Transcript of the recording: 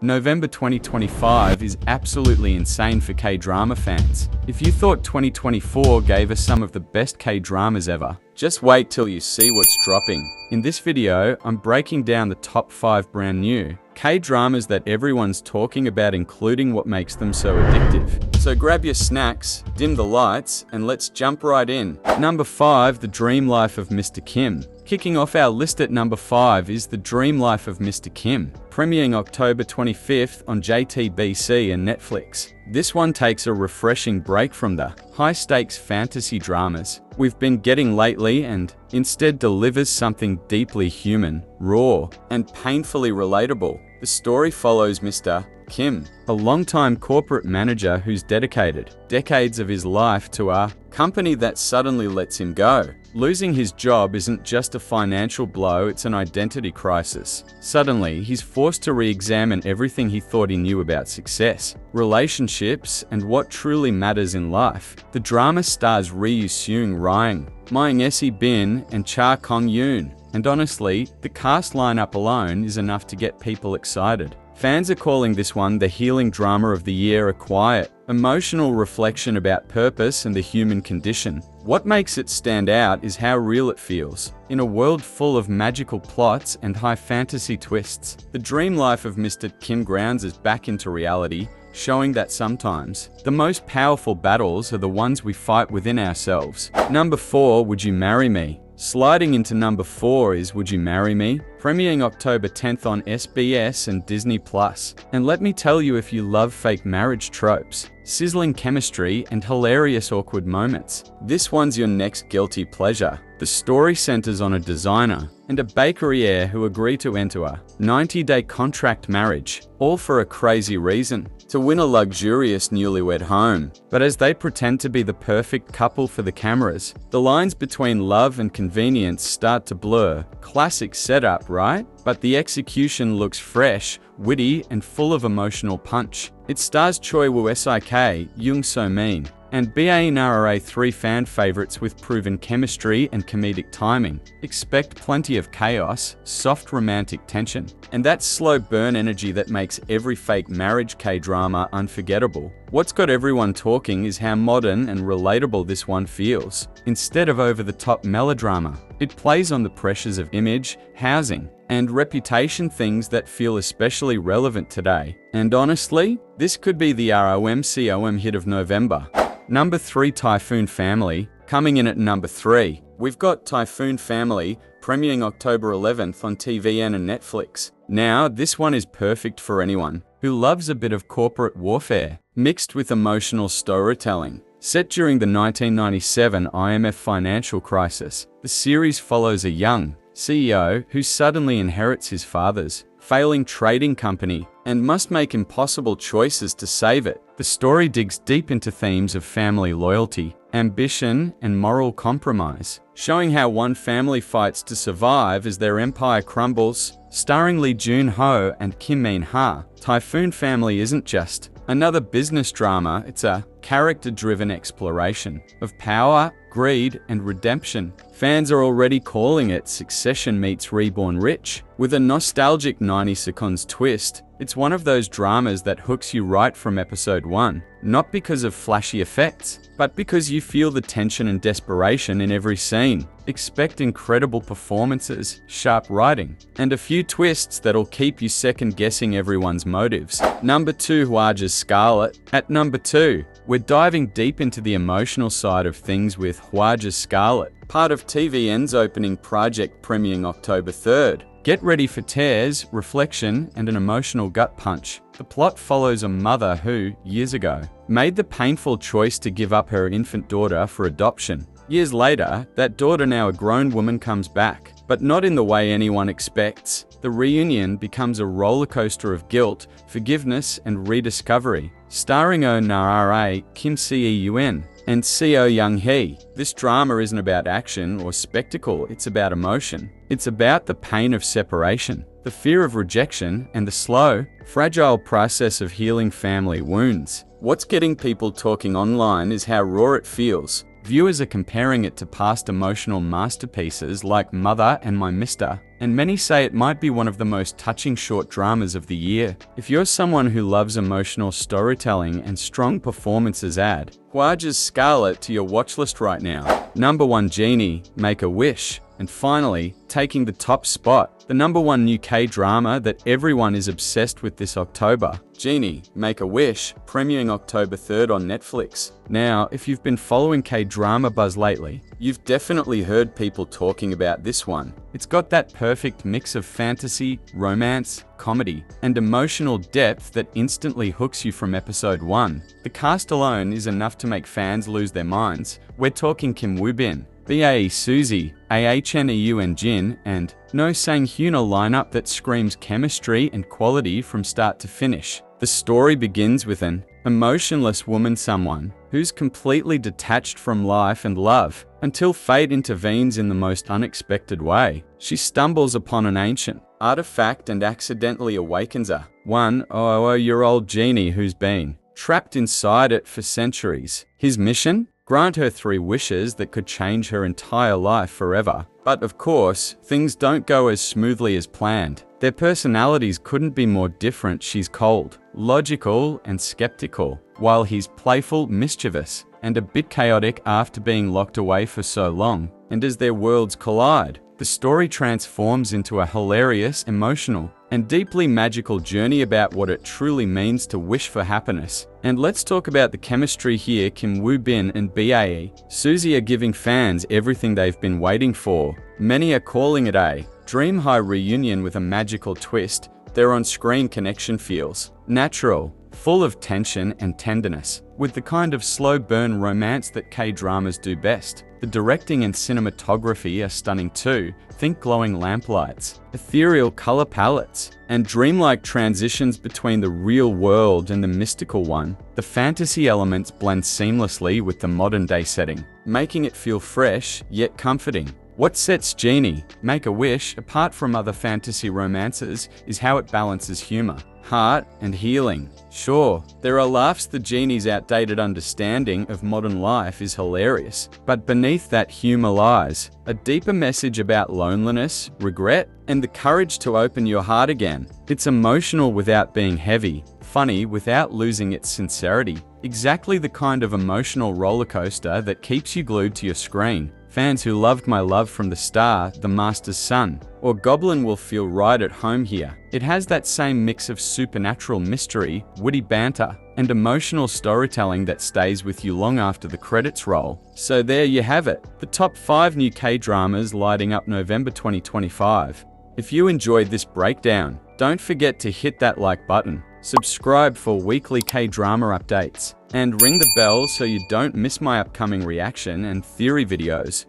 November 2025 is absolutely insane for K-drama fans. If you thought 2024 gave us some of the best K-dramas ever, just wait till you see what's dropping. In this video, I'm breaking down the top 5 brand new K-dramas that everyone's talking about, including what makes them so addictive. So grab your snacks, dim the lights, and let's jump right in. Number 5, The Dream Life of Mr. Kim. Kicking off our list at number 5 is The Dream Life of Mr. Kim, premiering October 25th on JTBC and Netflix. This one takes a refreshing break from the high-stakes fantasy dramas we've been getting lately and instead delivers something deeply human, raw, and painfully relatable. The story follows Mr. Kim, a longtime corporate manager who's dedicated decades of his life to a company that suddenly lets him go. Losing his job isn't just a financial blow, it's an identity crisis. Suddenly, he's forced to re-examine everything he thought he knew about success, relationships, and what truly matters in life. The drama stars Ryu Seung-ryung, Myung-se Bin, and Cha Kong-yoon. And honestly, the cast lineup alone is enough to get people excited. Fans are calling this one the healing drama of the year, a quiet, emotional reflection about purpose and the human condition. What makes it stand out is how real it feels. In a world full of magical plots and high fantasy twists, the dream life of Mr. Kim grounds us back into reality, showing that sometimes the most powerful battles are the ones we fight within ourselves. Number 4, Would You Marry Me? Sliding into number 4 is Would You Marry Me? Premiering October 10th on SBS and Disney+. And let me tell you, if you love fake marriage tropes, sizzling chemistry, and hilarious awkward moments, this one's your next guilty pleasure. The story centers on a designer and a bakery heir who agree to enter a 90-day contract marriage, all for a crazy reason: to win a luxurious newlywed home. But as they pretend to be the perfect couple for the cameras, the lines between love and convenience start to blur. Classic setup, right? But the execution looks fresh, witty, and full of emotional punch. It stars Choi Woo-sik, Yoon So-min, and BANRA, 3 fan favorites with proven chemistry and comedic timing. Expect plenty of chaos, soft romantic tension, and that slow burn energy that makes every fake marriage K-drama unforgettable. What's got everyone talking is how modern and relatable this one feels. Instead of over-the-top melodrama, it plays on the pressures of image, housing, and reputation, things that feel especially relevant today. And honestly, this could be the ROMCOM hit of November. Number 3, Typhoon Family. Coming in at number 3, we've got Typhoon Family, premiering October 11th on TVN and Netflix. Now, this one is perfect for anyone who loves a bit of corporate warfare, mixed with emotional storytelling. Set during the 1997 IMF financial crisis, the series follows a young CEO who suddenly inherits his father's failing trading company and must make impossible choices to save it. The story digs deep into themes of family loyalty, ambition, and moral compromise, showing how one family fights to survive as their empire crumbles. Starring Lee Jun-ho and Kim Min-ha, Typhoon Family isn't just another business drama, it's a character-driven exploration of power, greed, and redemption. Fans are already calling it Succession meets Reborn Rich. With a nostalgic 90 seconds twist, it's one of those dramas that hooks you right from episode 1, not because of flashy effects, but because you feel the tension and desperation in every scene. Expect incredible performances, sharp writing, and a few twists that'll keep you second-guessing everyone's motives. Number 2, Hwaja's Scarlet. At number 2, we're diving deep into the emotional side of things with Hwaja's Scarlet, part of TVN's opening project, premiering October 3rd. Get ready for tears, reflection, and an emotional gut punch. The plot follows a mother who, years ago, made the painful choice to give up her infant daughter for adoption. Years later, that daughter, now a grown woman, comes back, but not in the way anyone expects. The reunion becomes a rollercoaster of guilt, forgiveness, and rediscovery. Starring Oh Na-ra, Kim Se-eun, and Seo Young-hee. This drama isn't about action or spectacle, it's about emotion. It's about the pain of separation, the fear of rejection, and the slow, fragile process of healing family wounds. What's getting people talking online is how raw it feels. Viewers are comparing it to past emotional masterpieces like Mother and My Mister, and many say it might be one of the most touching short dramas of the year. If you're someone who loves emotional storytelling and strong performances, add Hwaja's Scarlet to your watch list right now. Number 1, Genie, Make a Wish. And finally, taking the top spot, the number 1 new K-drama that everyone is obsessed with this October. Genie, Make a Wish, premiering October 3rd on Netflix. Now, if you've been following K-drama buzz lately, you've definitely heard people talking about this one. It's got that perfect mix of fantasy, romance, comedy, and emotional depth that instantly hooks you from episode 1. The cast alone is enough to make fans lose their minds. We're talking Kim Woo-bin, BAE Suzy, AHNEU Jin, and No Sang-hyun, a lineup that screams chemistry and quality from start to finish. The story begins with an emotionless woman, someone who's completely detached from life and love, until fate intervenes in the most unexpected way. She stumbles upon an ancient artifact and accidentally awakens a 100-year-old genie who's been trapped inside it for centuries. His mission? Grant her 3 wishes that could change her entire life forever. But of course, things don't go as smoothly as planned. Their personalities couldn't be more different. She's cold, logical, and skeptical, while he's playful, mischievous, and a bit chaotic after being locked away for so long. And as their worlds collide, the story transforms into a hilarious, emotional, and deeply magical journey about what it truly means to wish for happiness. And let's talk about the chemistry here. Kim Woo-bin and BAE Suzy are giving fans everything they've been waiting for. Many are calling it a dream high reunion with a magical twist. Their on-screen connection feels natural, full of tension and tenderness, with the kind of slow burn romance that K-dramas do best. The directing and cinematography are stunning too. Think glowing lamplights, ethereal color palettes, and dreamlike transitions between the real world and the mystical one. The fantasy elements blend seamlessly with the modern-day setting, making it feel fresh yet comforting. What sets Genie, Make a Wish apart from other fantasy romances is how it balances humor, heart, and healing. Sure, there are laughs. The genie's outdated understanding of modern life is hilarious, but beneath that humor lies a deeper message about loneliness, regret, and the courage to open your heart again. It's emotional without being heavy, funny without losing its sincerity. Exactly the kind of emotional roller coaster that keeps you glued to your screen. Fans who loved My Love from the Star, The Master's Son, or Goblin will feel right at home here. It has that same mix of supernatural mystery, witty banter, and emotional storytelling that stays with you long after the credits roll. So there you have it, the top 5 new K-dramas lighting up November 2025. If you enjoyed this breakdown, don't forget to hit that like button, subscribe for weekly K-drama updates, and ring the bell so you don't miss my upcoming reaction and theory videos.